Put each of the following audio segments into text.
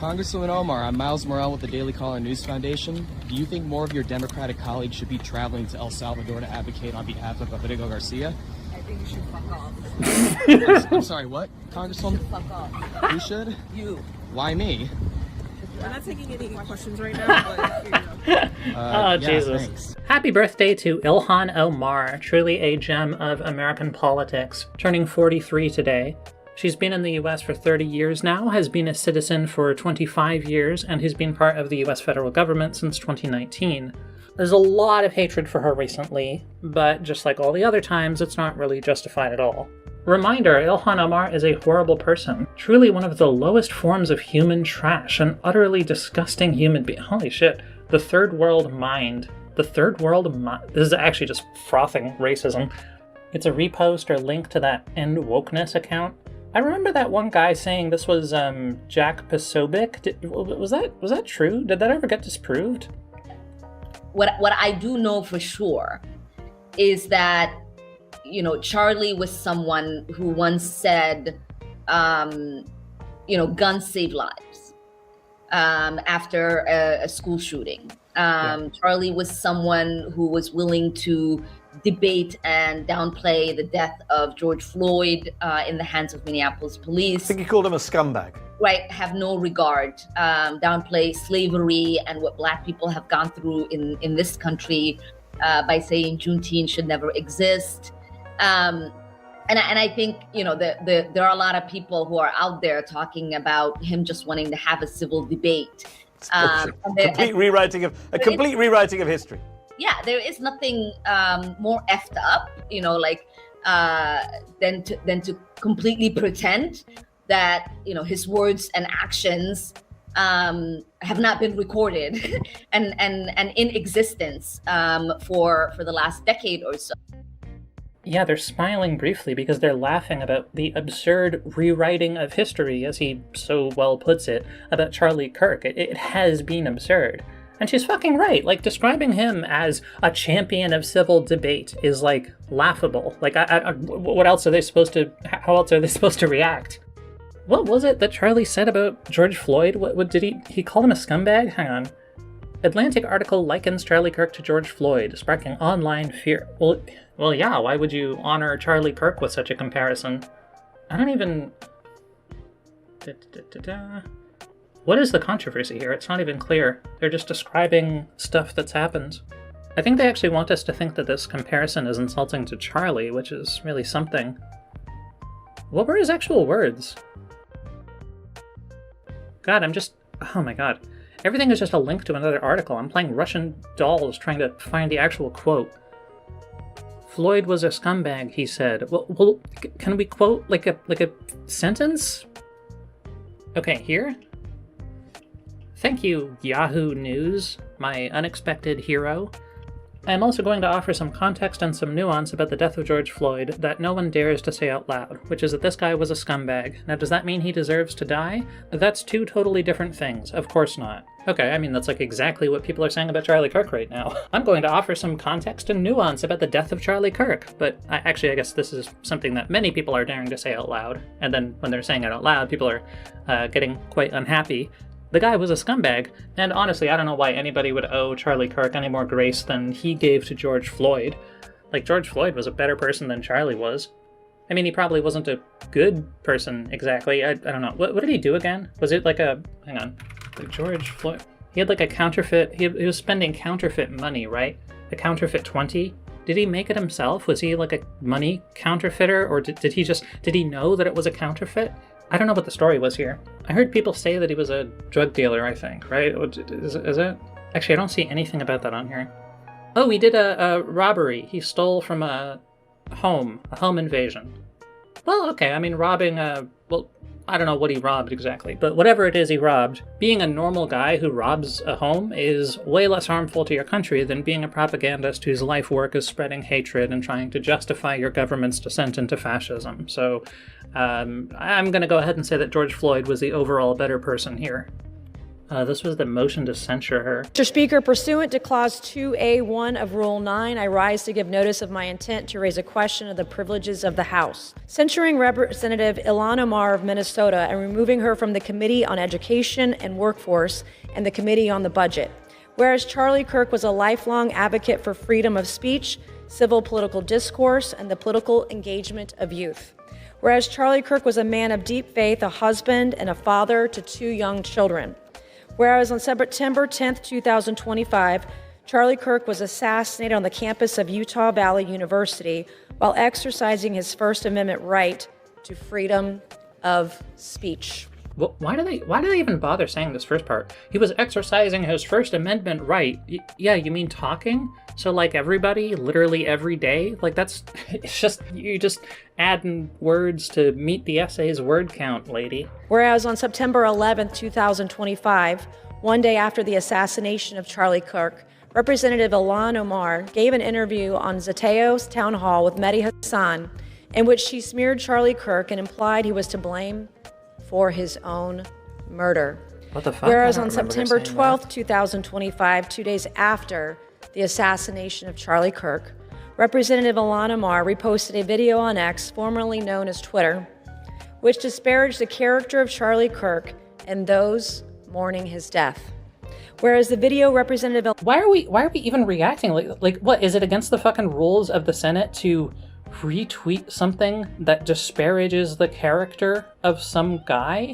Congresswoman Omar, I'm Miles Morrell with the Daily Caller News Foundation. Do you think more of your Democratic colleagues should be traveling to El Salvador to advocate on behalf of Rodrigo Garcia? I think you should fuck off. I'm sorry, what, Congresswoman? You should fuck off. Who should? You. Why me? We're not taking any questions right now, but here you go. Oh, Jesus. Thanks. Happy birthday to Ilhan Omar, truly a gem of American politics, turning 43 today. She's been in the US for 30 years now, has been a citizen for 25 years, and has been part of the US federal government since 2019. There's a lot of hatred for her recently, but just like all the other times, it's not really justified at all. Reminder, Ilhan Omar is a horrible person. Truly one of the lowest forms of human trash, an utterly disgusting human being. Holy shit. The third world mind. The third world mind. This is actually just frothing racism. It's a repost or link to that End Wokeness account. I remember that one guy saying this was Jack Posobiec. Was that true? Did that ever get disproved? What I do know for sure is that, you know, Charlie was someone who once said, guns save lives after a school shooting. Charlie was someone who was willing to debate and downplay the death of George Floyd in the hands of Minneapolis police. I think he called him a scumbag. Right, have no regard, downplay slavery and what Black people have gone through in this country by saying Juneteenth should never exist. And I think, you know, there are a lot of people who are out there talking about him just wanting to have a civil debate. Complete rewriting of history. Yeah, there is nothing more effed up, you know, like than to completely pretend that, you know, his words and actions have not been recorded and in existence for the last decade or so. Yeah, they're smiling briefly because they're laughing about the absurd rewriting of history, as he so well puts it, about Charlie Kirk. It has been absurd. And she's fucking right. Like, describing him as a champion of civil debate is, like, laughable. Like, what else are they supposed to... How else are they supposed to react? What was it that Charlie said about George Floyd? What did he call him a scumbag? Hang on. Atlantic article likens Charlie Kirk to George Floyd, sparking online fear. Well, yeah, why would you honor Charlie Kirk with such a comparison? I don't even... What is the controversy here? It's not even clear. They're just describing stuff that's happened. I think they actually want us to think that this comparison is insulting to Charlie, which is really something. What were his actual words? God, oh my god. Everything is just a link to another article. I'm playing Russian dolls trying to find the actual quote. Floyd was a scumbag, he said. Well, can we quote like a sentence? Okay, here? Thank you, Yahoo News, my unexpected hero. I am also going to offer some context and some nuance about the death of George Floyd that no one dares to say out loud, which is that this guy was a scumbag. Now, does that mean he deserves to die? That's two totally different things. Of course not. Okay, I mean, that's like exactly what people are saying about Charlie Kirk right now. I'm going to offer some context and nuance about the death of Charlie Kirk, but I guess this is something that many people are daring to say out loud, and then when they're saying it out loud, people are getting quite unhappy. The guy was a scumbag, and honestly, I don't know why anybody would owe Charlie Kirk any more grace than he gave to George Floyd. Like, George Floyd was a better person than Charlie was. I mean, he probably wasn't a good person, exactly. I don't know. What did he do again? Was it like a... Hang on. Like George Floyd... He had like a counterfeit... He was spending counterfeit money, right? A counterfeit 20? Did he make it himself? Was he like a money counterfeiter? Or did he know that it was a counterfeit? I don't know what the story was here. I heard people say that he was a drug dealer, I think, right? Is it? Actually, I don't see anything about that on here. Oh, he did a robbery. He stole from a home invasion. Well, okay, I mean, robbing I don't know what he robbed exactly, but whatever it is he robbed, being a normal guy who robs a home is way less harmful to your country than being a propagandist whose life work is spreading hatred and trying to justify your government's descent into fascism. So I'm going to go ahead and say that George Floyd was the overall better person here. This was the motion to censure her. Mr. Speaker, pursuant to Clause 2A1 of Rule 9, I rise to give notice of my intent to raise a question of the privileges of the House. Censuring Representative Ilhan Omar of Minnesota and removing her from the Committee on Education and Workforce and the Committee on the Budget. Whereas Charlie Kirk was a lifelong advocate for freedom of speech, civil political discourse, and the political engagement of youth. Whereas Charlie Kirk was a man of deep faith, a husband, and a father to 2 young children. Whereas on September 10, 2025, Charlie Kirk was assassinated on the campus of Utah Valley University while exercising his First Amendment right to freedom of speech. Well, why do they even bother saying this first part? He was exercising his First Amendment right. Yeah, you mean talking? So like everybody, literally every day? Like you're just adding words to meet the essay's word count, lady. Whereas on September 11, 2025, one day after the assassination of Charlie Kirk, Representative Ilhan Omar gave an interview on Zateo's town hall with Mehdi Hassan in which she smeared Charlie Kirk and implied he was to blame for his own murder. What the fuck? Whereas on September 12th, 2025, 2 days after the assassination of Charlie Kirk, Representative Ilhan Omar reposted a video on X, formerly known as Twitter, which disparaged the character of Charlie Kirk and those mourning his death. Whereas the video Representative... Why are we even reacting? Like what, is it against the fucking rules of the Senate to retweet something that disparages the character of some guy?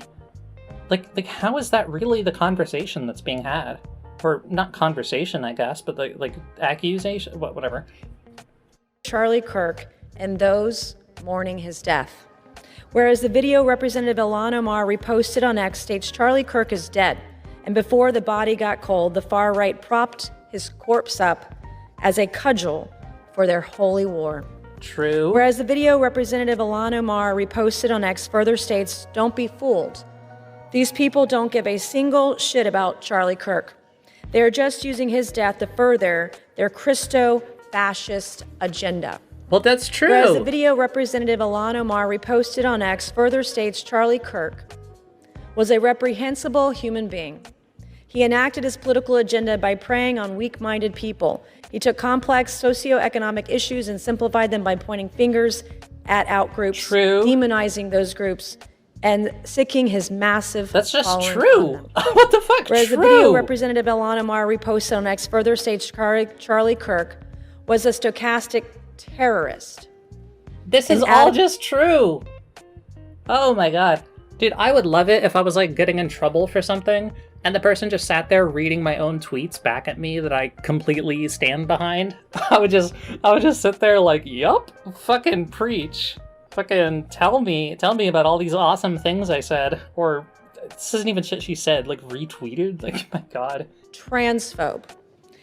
Like how is that really the conversation that's being had? Or not conversation, I guess, but like accusation, whatever. Charlie Kirk and those mourning his death. Whereas the video Representative Ilhan Omar reposted on X states Charlie Kirk is dead, and before the body got cold, the far right propped his corpse up as a cudgel for their holy war. True. Whereas the video Representative Ilhan Omar reposted on X further states, don't be fooled. These people don't give a single shit about Charlie Kirk. They are just using his death to further their Christo-fascist agenda. Well, that's true. Whereas the video Representative Ilhan Omar reposted on X further states Charlie Kirk was a reprehensible human being. He enacted his political agenda by preying on weak-minded people. He took complex socioeconomic issues and simplified them by pointing fingers at outgroups, True. Demonizing those groups, and seeking his massive That's just following true. on them. What the fuck? Whereas True. the video Representative Ilhan Omar reposted on X further states Charlie Kirk was a stochastic terrorist. This is all just true. Oh my god. Dude, I would love it if I was like getting in trouble for something and the person just sat there reading my own tweets back at me that I completely stand behind. I would just sit there like, yup, fucking preach. Fucking tell me about all these awesome things I said. Or this isn't even shit she said, like retweeted. Like, my god. Transphobe.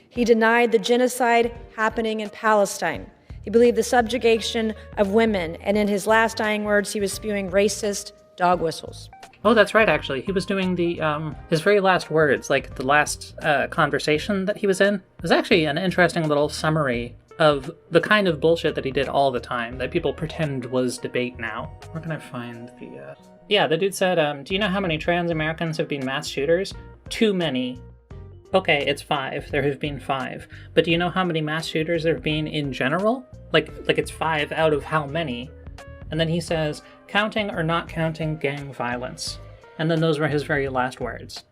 He denied the genocide happening in Palestine. He believed the subjugation of women, and in his last dying words, he was spewing racist dog whistles. Oh, that's right, actually. He was doing the, his very last words, like the last conversation that he was in. It was actually an interesting little summary of the kind of bullshit that he did all the time, that people pretend was debate now. Where can I find the, Yeah, the dude said, do you know how many trans Americans have been mass shooters? Too many. Okay, it's 5. There have been 5. But do you know how many mass shooters there have been in general? Like it's 5 out of how many? And then he says, counting or not counting gang violence. And then those were his very last words.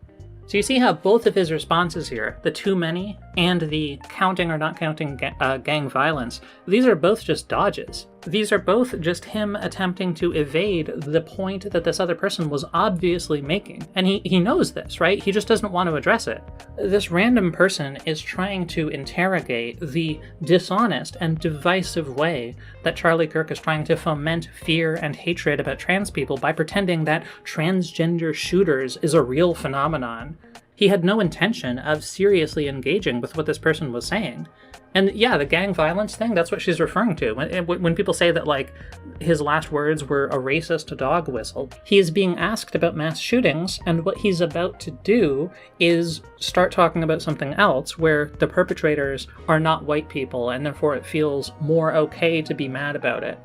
So you see how both of his responses here, the too many and the counting or not counting gang violence, these are both just dodges. These are both just him attempting to evade the point that this other person was obviously making. And he knows this, right? He just doesn't want to address it. This random person is trying to interrogate the dishonest and divisive way that Charlie Kirk is trying to foment fear and hatred about trans people by pretending that transgender shooters is a real phenomenon. He had no intention of seriously engaging with what this person was saying. And yeah, the gang violence thing, that's what she's referring to. When people say that, like, his last words were a racist dog whistle, he is being asked about mass shootings, and what he's about to do is start talking about something else, where the perpetrators are not white people, and therefore it feels more okay to be mad about it.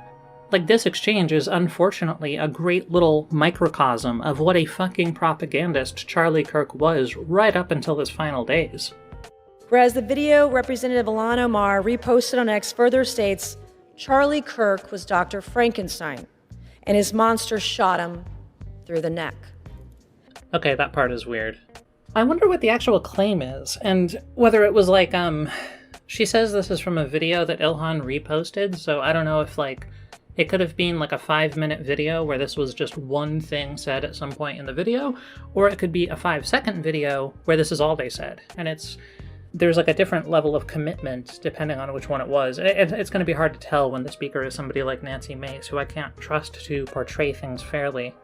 Like, this exchange is unfortunately a great little microcosm of what a fucking propagandist Charlie Kirk was right up until his final days. Whereas the video Representative Ilhan Omar reposted on X further states, Charlie Kirk was Dr. Frankenstein, and his monster shot him through the neck. Okay, that part is weird. I wonder what the actual claim is, and whether it was like, she says this is from a video that Ilhan reposted, so I don't know if, like, it could have been like a 5-minute video where this was just one thing said at some point in the video, or it could be a 5-second video where this is all they said. And there's like a different level of commitment depending on which one it was. It's going to be hard to tell when the speaker is somebody like Nancy Mace, who I can't trust to portray things fairly.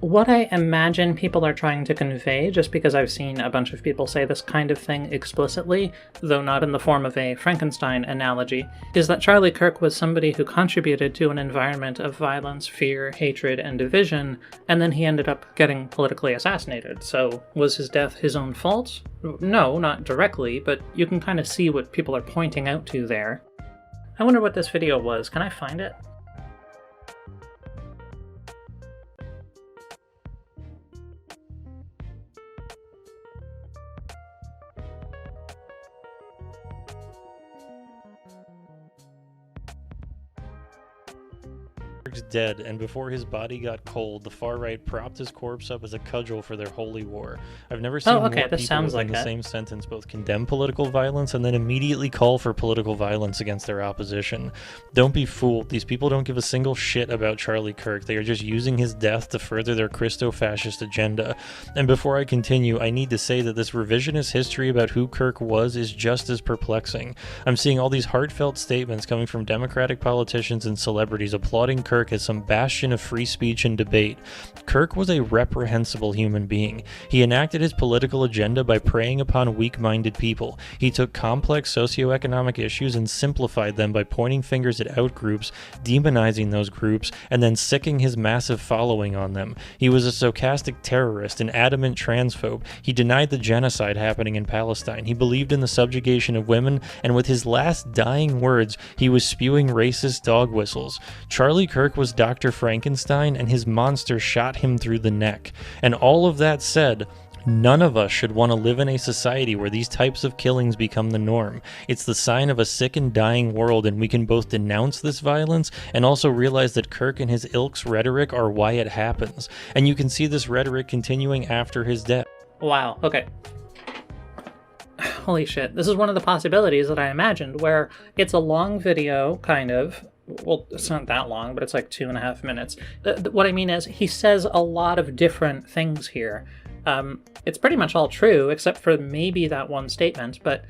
What I imagine people are trying to convey, just because I've seen a bunch of people say this kind of thing explicitly, though not in the form of a Frankenstein analogy, is that Charlie Kirk was somebody who contributed to an environment of violence, fear, hatred, and division, and then he ended up getting politically assassinated. So, was his death his own fault? No, not directly, but you can kind of see what people are pointing out to there. I wonder what this video was. Can I find it? Dead, and before his body got cold, the far right propped his corpse up as a cudgel for their holy war. I've never seen more people within the same sentence both condemn political violence and then immediately call for political violence against their opposition. Don't be fooled. These people don't give a single shit about Charlie Kirk. They are just using his death to further their Christo-fascist agenda. And before I continue, I need to say that this revisionist history about who Kirk was is just as perplexing. I'm seeing all these heartfelt statements coming from Democratic politicians and celebrities applauding Kirk as some bastion of free speech and debate. Kirk was a reprehensible human being. He enacted his political agenda by preying upon weak-minded people. He took complex socioeconomic issues and simplified them by pointing fingers at outgroups, demonizing those groups, and then sicking his massive following on them. He was a stochastic terrorist, an adamant transphobe. He denied the genocide happening in Palestine. He believed in the subjugation of women, and with his last dying words, he was spewing racist dog whistles. Charlie Kirk was Dr. Frankenstein, and his monster shot him through the neck. And all of that said, none of us should want to live in a society where these types of killings become the norm. It's the sign of a sick and dying world, and we can both denounce this violence and also realize that Kirk and his ilk's rhetoric are why it happens. And you can see this rhetoric continuing after his death. Wow, okay. Holy shit, this is one of the possibilities that I imagined, where it's a long video, kind of. Well, it's not that long, but it's like 2.5 minutes. What I mean is, he says a lot of different things here. It's pretty much all true, except for maybe that one statement, but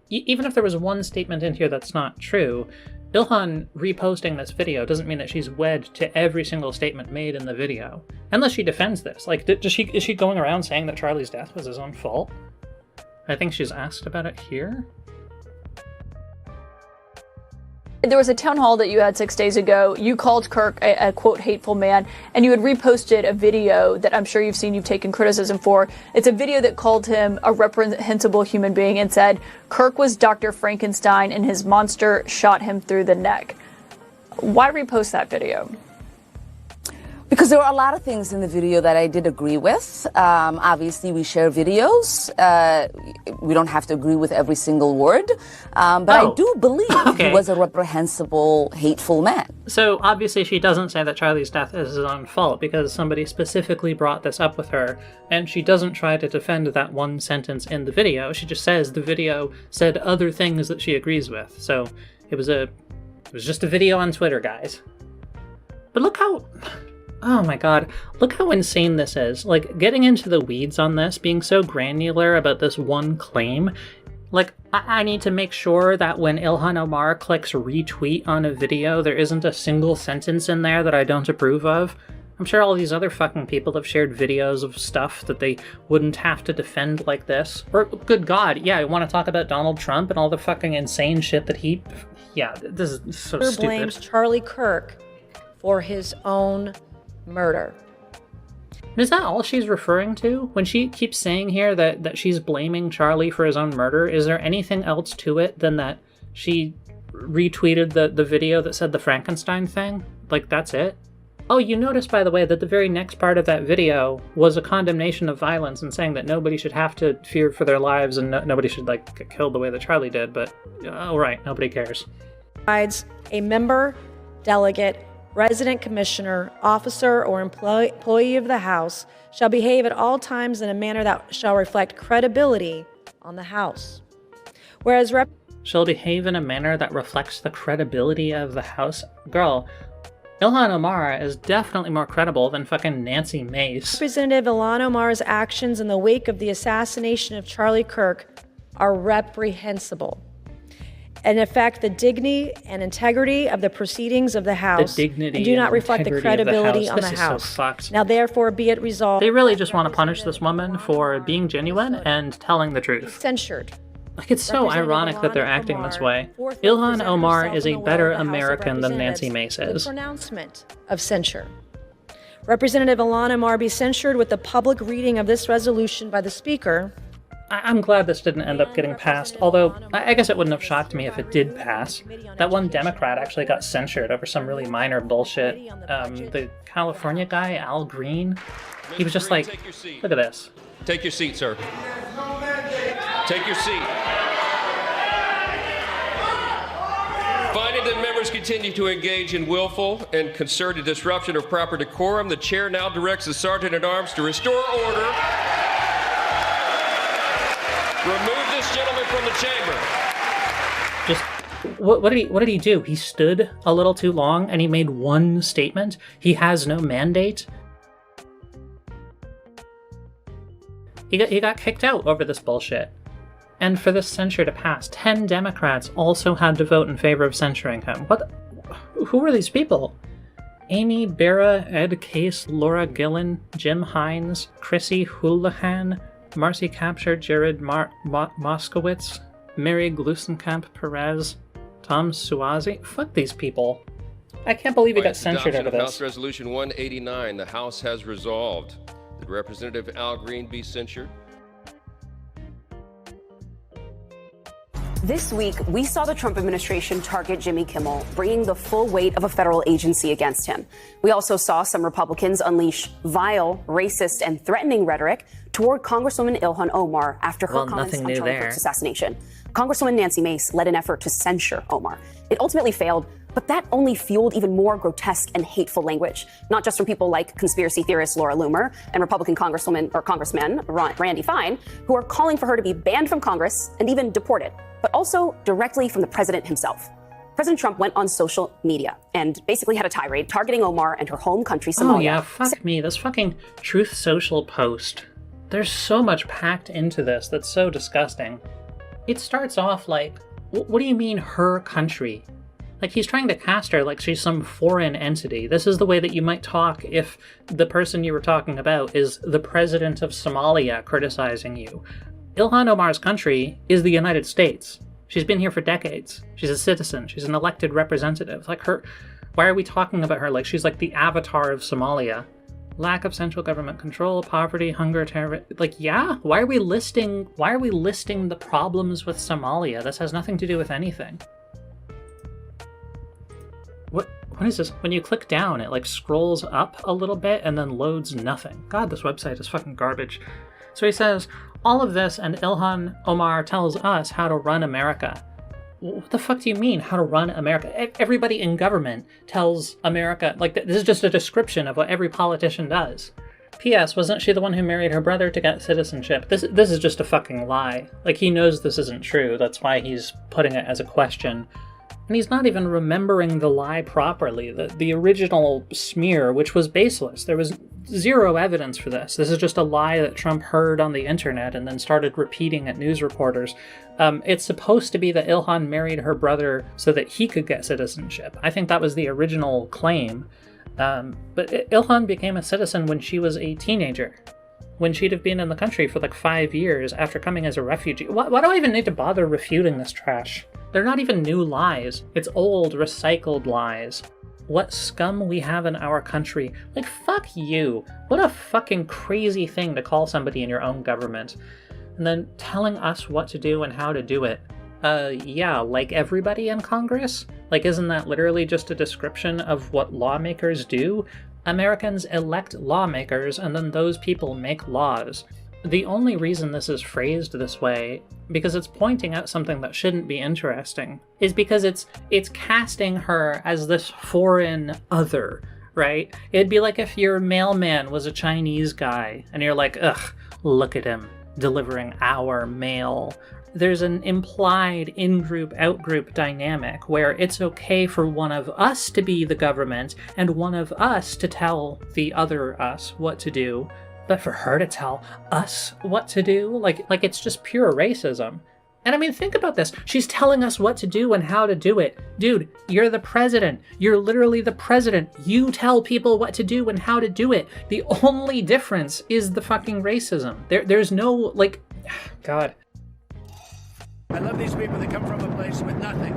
even if there was one statement in here that's not true, Ilhan reposting this video doesn't mean that she's wed to every single statement made in the video. Unless she defends this. Like, is she going around saying that Charlie's death was his own fault? I think she's asked about it here. There was a town hall that you had 6 days ago. You called Kirk a quote, hateful man, and you had reposted a video that I'm sure you've seen, you've taken criticism for. It's a video that called him a reprehensible human being and said, Kirk was Dr. Frankenstein and his monster shot him through the neck. Why repost that video? Because there were a lot of things in the video that I did agree with. Obviously, we share videos. We don't have to agree with every single word. But I do believe he was a reprehensible, hateful man. So obviously she doesn't say that Charlie's death is his own fault because somebody specifically brought this up with her, and she doesn't try to defend that one sentence in the video. She just says the video said other things that she agrees with. So it was just a video on Twitter, guys. But look how... Oh my god, look how insane this is. Like, getting into the weeds on this, being so granular about this one claim. Like, I need to make sure that when Ilhan Omar clicks retweet on a video, there isn't a single sentence in there that I don't approve of. I'm sure all these other fucking people have shared videos of stuff that they wouldn't have to defend like this. Or, good god, yeah, I want to talk about Donald Trump and all the fucking insane shit that he... Yeah, this is so stupid. Blames Charlie Kirk for his own murder. Is that all she's referring to? When she keeps saying here that she's blaming Charlie for his own murder, is there anything else to it than that she retweeted the video that said the Frankenstein thing? Like, that's it? Oh, you notice, by the way, that the very next part of that video was a condemnation of violence and saying that nobody should have to fear for their lives and nobody should, like, get killed the way that Charlie did, but, oh, right, nobody cares. A member, delegate, resident commissioner, officer, or employee of the House shall behave at all times in a manner that shall reflect credibility on the House. Whereas shall behave in a manner that reflects the credibility of the House? Girl, Ilhan Omar is definitely more credible than fucking Nancy Mace. Representative Ilhan Omar's actions in the wake of the assassination of Charlie Kirk are reprehensible and affect the dignity and integrity of the proceedings of the House and do not reflect the credibility on the House. So fucked. Now therefore be it resolved. They really just want to punish this woman for being genuine and telling the truth. Censured. Like, it's so ironic that they're acting this way. Ilhan Omar is a better American than Nancy Mace is. Pronouncement of censure. Representative Ilhan Omar be censured with the public reading of this resolution by the Speaker. I'm glad this didn't end up getting passed, although I guess it wouldn't have shocked me if it did pass. That one Democrat actually got censured over some really minor bullshit. The California guy, Al Green, he was just like, look at this. Take your seat, sir. Take your seat. Finding that members continue to engage in willful and concerted disruption of proper decorum, the chair now directs the Sergeant-at-Arms to restore order. Remove this gentleman from the chamber. Just, what did he do? He stood a little too long and he made one statement. He has no mandate. He got kicked out over this bullshit. And for this censure to pass, 10 Democrats also had to vote in favor of censuring him. Who are these people? Amy Berra, Ed Case, Laura Gillen, Jim Hines, Chrissy Houlihan, Marcy Kapture, Jared Moskowitz, Mary Glusenkamp Perez, Tom Suozzi. Fuck these people. I can't believe he got censured over this. House Resolution 189, the House has resolved that Representative Al Green be censured. This week, we saw the Trump administration target Jimmy Kimmel, bringing the full weight of a federal agency against him. We also saw some Republicans unleash vile, racist, and threatening rhetoric toward Congresswoman Ilhan Omar after her comments on Charlie Kirk's assassination. Congresswoman Nancy Mace led an effort to censure Omar. It ultimately failed, but that only fueled even more grotesque and hateful language, not just from people like conspiracy theorist Laura Loomer and Republican Congressman Randy Fine, who are calling for her to be banned from Congress and even deported, but also directly from the president himself. President Trump went on social media and basically had a tirade targeting Omar and her home country, Somalia. Oh yeah, fuck me. This fucking Truth Social post. There's so much packed into this that's so disgusting. It starts off like, what do you mean her country? Like, he's trying to cast her like she's some foreign entity. This is the way that you might talk if the person you were talking about is the president of Somalia criticizing you. Ilhan Omar's country is the United States. She's been here for decades. She's a citizen. She's an elected representative. Like, why are we talking about her like she's like the avatar of Somalia? Lack of central government control, poverty, hunger, terror. Like, yeah? Why are we listing the problems with Somalia? This has nothing to do with anything. What is this? When you click down, it like scrolls up a little bit and then loads nothing. God, this website is fucking garbage. So he says, all of this and Ilhan Omar tells us how to run America. What the fuck do you mean, how to run America? Everybody in government tells America, like, this is just a description of what every politician does. P.S. Wasn't she the one who married her brother to get citizenship? This is just a fucking lie. Like, he knows this isn't true. That's why he's putting it as a question. And he's not even remembering the lie properly. The original smear, which was baseless. There was zero evidence for this. This is just a lie that Trump heard on the internet and then started repeating at news reporters. It's supposed to be that Ilhan married her brother so that he could get citizenship. I think that was the original claim. But Ilhan became a citizen when she was a teenager, when she'd have been in the country for like 5 years after coming as a refugee. Why do I even need to bother refuting this trash? They're not even new lies. It's old, recycled lies. What scum we have in our country. Like, fuck you. What a fucking crazy thing to call somebody in your own government. And then telling us what to do and how to do it. Yeah, like everybody in Congress? Like, isn't that literally just a description of what lawmakers do? Americans elect lawmakers, and then those people make laws. The only reason this is phrased this way, because it's pointing out something that shouldn't be interesting, is because it's casting her as this foreign other, right? It'd be like if your mailman was a Chinese guy, and you're like, ugh, look at him, delivering our mail. There's an implied in-group, out-group dynamic where it's okay for one of us to be the government and one of us to tell the other us what to do, but for her to tell us what to do, like it's just pure racism. And I mean, think about this. She's telling us what to do and how to do it. Dude, you're the president. You're literally the president. You tell people what to do and how to do it. The only difference is the fucking racism. There's no, like, God. I love these people that come from a place with nothing,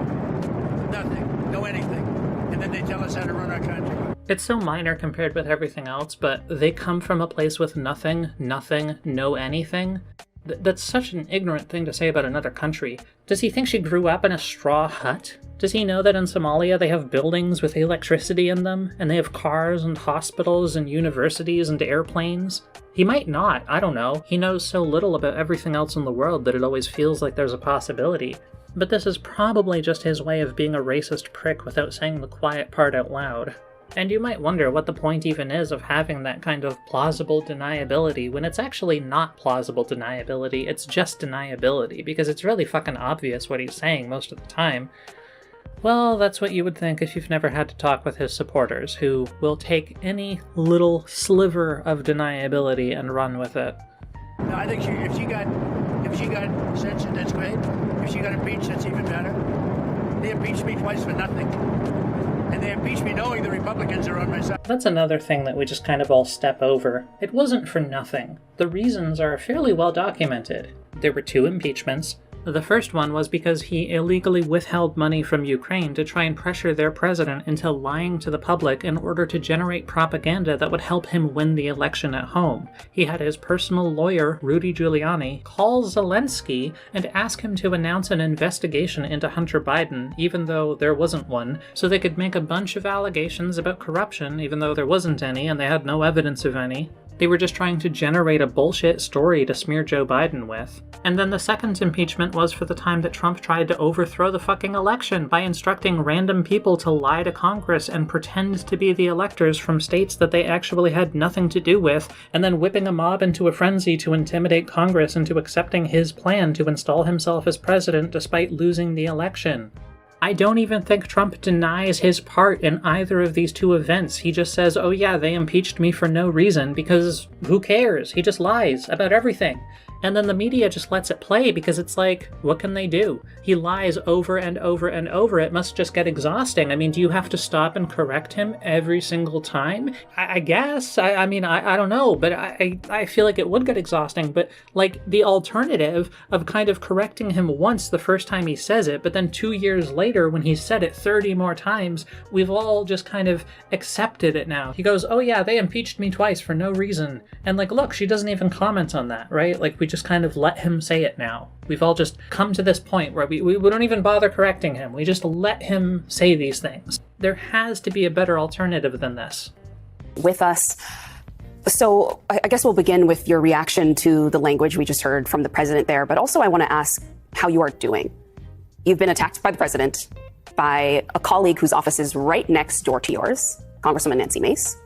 no anything, and then they tell us how to run our country. It's so minor compared with everything else, but they come from a place with nothing, no anything. That's such an ignorant thing to say about another country. Does he think she grew up in a straw hut? Does he know that in Somalia they have buildings with electricity in them, and they have cars and hospitals and universities and airplanes? He might not, I don't know. He knows so little about everything else in the world that it always feels like there's a possibility. But this is probably just his way of being a racist prick without saying the quiet part out loud. And you might wonder what the point even is of having that kind of plausible deniability when it's actually not plausible deniability, it's just deniability, because it's really fucking obvious what he's saying most of the time. Well, that's what you would think if you've never had to talk with his supporters, who will take any little sliver of deniability and run with it. No, I think if she got censored, that's great. If she got impeached, that's even better. They impeached me twice for nothing. And they impeached me knowing the Republicans are on my side. That's another thing that we just kind of all step over. It wasn't for nothing. The reasons are fairly well documented. There were 2 impeachments. The first one was because he illegally withheld money from Ukraine to try and pressure their president into lying to the public in order to generate propaganda that would help him win the election at home. He had his personal lawyer, Rudy Giuliani, call Zelensky and ask him to announce an investigation into Hunter Biden, even though there wasn't one, so they could make a bunch of allegations about corruption, even though there wasn't any and they had no evidence of any. They were just trying to generate a bullshit story to smear Joe Biden with. And then the second impeachment was for the time that Trump tried to overthrow the fucking election by instructing random people to lie to Congress and pretend to be the electors from states that they actually had nothing to do with, and then whipping a mob into a frenzy to intimidate Congress into accepting his plan to install himself as president despite losing the election. I don't even think Trump denies his part in either of these 2 events. He just says, oh yeah, they impeached me for no reason, because who cares? He just lies about everything. And then the media just lets it play because it's like, what can they do? He lies over and over and over. It must just get exhausting. I mean, do you have to stop and correct him every single time? I guess. I mean, I don't know, but I feel like it would get exhausting. But like the alternative of kind of correcting him once the first time he says it, but then 2 years later when he's said it 30 more times, we've all just kind of accepted it now. He goes, oh yeah, they impeached me twice for no reason. And like, look, she doesn't even comment on that, right? Like, we just kind of let him say it now. We've all just come to this point where we don't even bother correcting him. We just let him say these things. There has to be a better alternative than this. With us. So I guess we'll begin with your reaction to the language we just heard from the president there, but also I want to ask how you are doing. You've been attacked by the president, by a colleague whose office is right next door to yours, Congresswoman Nancy Mace.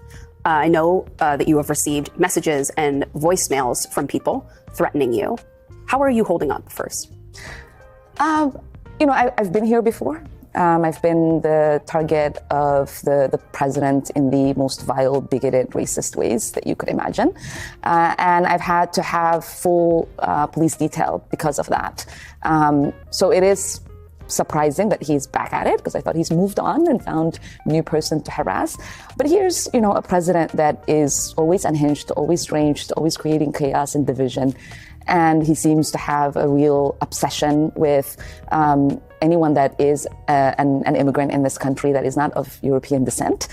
I know that you have received messages and voicemails from people threatening you. How are you holding up first? I've been here before. I've been the target of the president in the most vile, bigoted, racist ways that you could imagine. And I've had to have full police detail because of that. So it is surprising that he's back at it, because I thought he's moved on and found a new person to harass. But here's, a president that is always unhinged, always strange, always creating chaos and division. And he seems to have a real obsession with anyone that is an immigrant in this country that is not of European descent.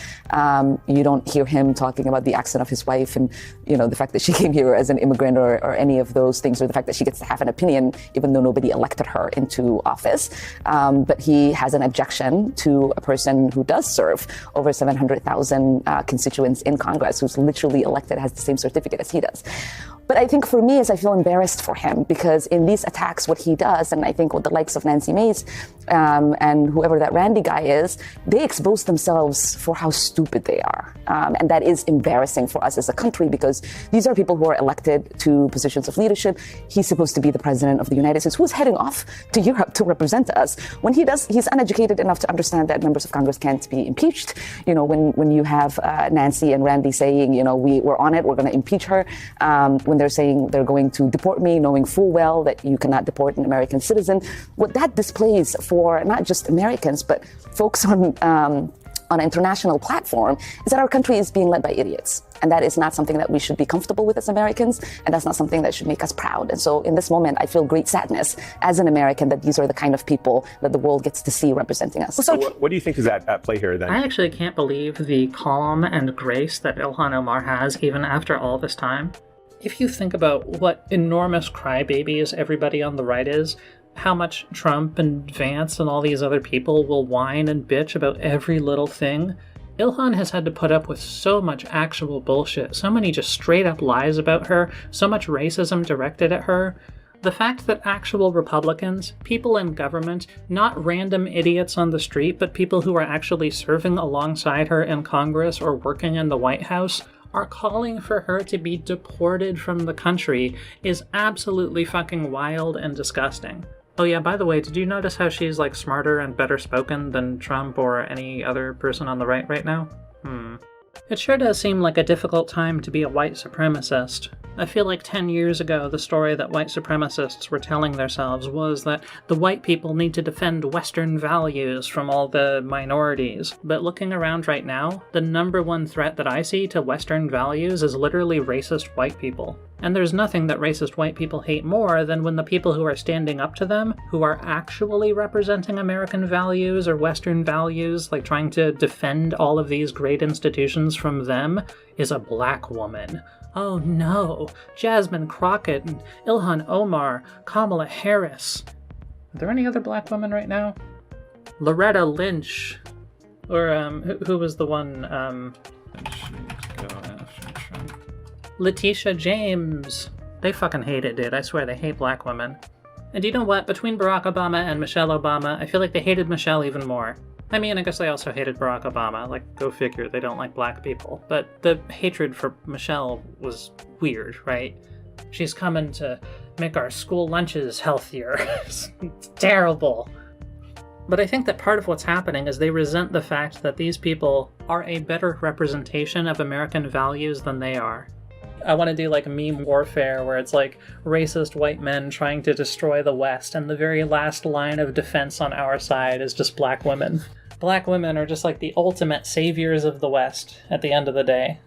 You don't hear him talking about the accent of his wife and, the fact that she came here as an immigrant or any of those things, or the fact that she gets to have an opinion even though nobody elected her into office. But he has an objection to a person who does serve over 700,000 constituents in Congress, who's literally elected, has the same certificate as he does. But I think for me is I feel embarrassed for him, because in these attacks, what he does, and I think with the likes of Nancy Mace and whoever that Randy guy is, they expose themselves for how stupid they are. And that is embarrassing for us as a country, because these are people who are elected to positions of leadership. He's supposed to be the president of the United States, who's heading off to Europe to represent us. When he does, he's uneducated enough to understand that members of Congress can't be impeached. When you have Nancy and Randy saying, we're on it, we're going to impeach her, when they're saying they're going to deport me, knowing full well that you cannot deport an American citizen. What that displays for not just Americans, but folks on an international platform is that our country is being led by idiots. And that is not something that we should be comfortable with as Americans. And that's not something that should make us proud. And so in this moment, I feel great sadness as an American that these are the kind of people that the world gets to see representing us. So what do you think is at play here then? I actually can't believe the calm and grace that Ilhan Omar has even after all this time. If you think about what enormous crybabies everybody on the right is, how much Trump and Vance and all these other people will whine and bitch about every little thing, Ilhan has had to put up with so much actual bullshit, so many just straight up lies about her, so much racism directed at her. The fact that actual Republicans, people in government, not random idiots on the street, but people who are actually serving alongside her in Congress or working in the White House, are calling for her to be deported from the country is absolutely fucking wild and disgusting. Oh yeah, by the way, did you notice how she's smarter and better spoken than Trump or any other person on the right now? It sure does seem like a difficult time to be a white supremacist. I feel like 10 years ago, the story that white supremacists were telling themselves was that the white people need to defend Western values from all the minorities. But looking around right now, the number one threat that I see to Western values is literally racist white people. And there's nothing that racist white people hate more than when the people who are standing up to them, who are actually representing American values or Western values, trying to defend all of these great institutions from them, is a black woman. Oh no, Jasmine Crockett and Ilhan Omar, Kamala Harris. Are there any other black women right now? Loretta Lynch. Or, who was the one, Letitia James. They fucking hate it, dude. I swear they hate black women. And you know what? Between Barack Obama and Michelle Obama, I feel like they hated Michelle even more. I mean, I guess they also hated Barack Obama. Go figure, they don't like black people. But the hatred for Michelle was weird, right? She's coming to make our school lunches healthier. It's terrible. But I think that part of what's happening is they resent the fact that these people are a better representation of American values than they are. I want to do meme warfare where it's racist white men trying to destroy the West, and the very last line of defense on our side is just black women. Black women are just the ultimate saviors of the West at the end of the day.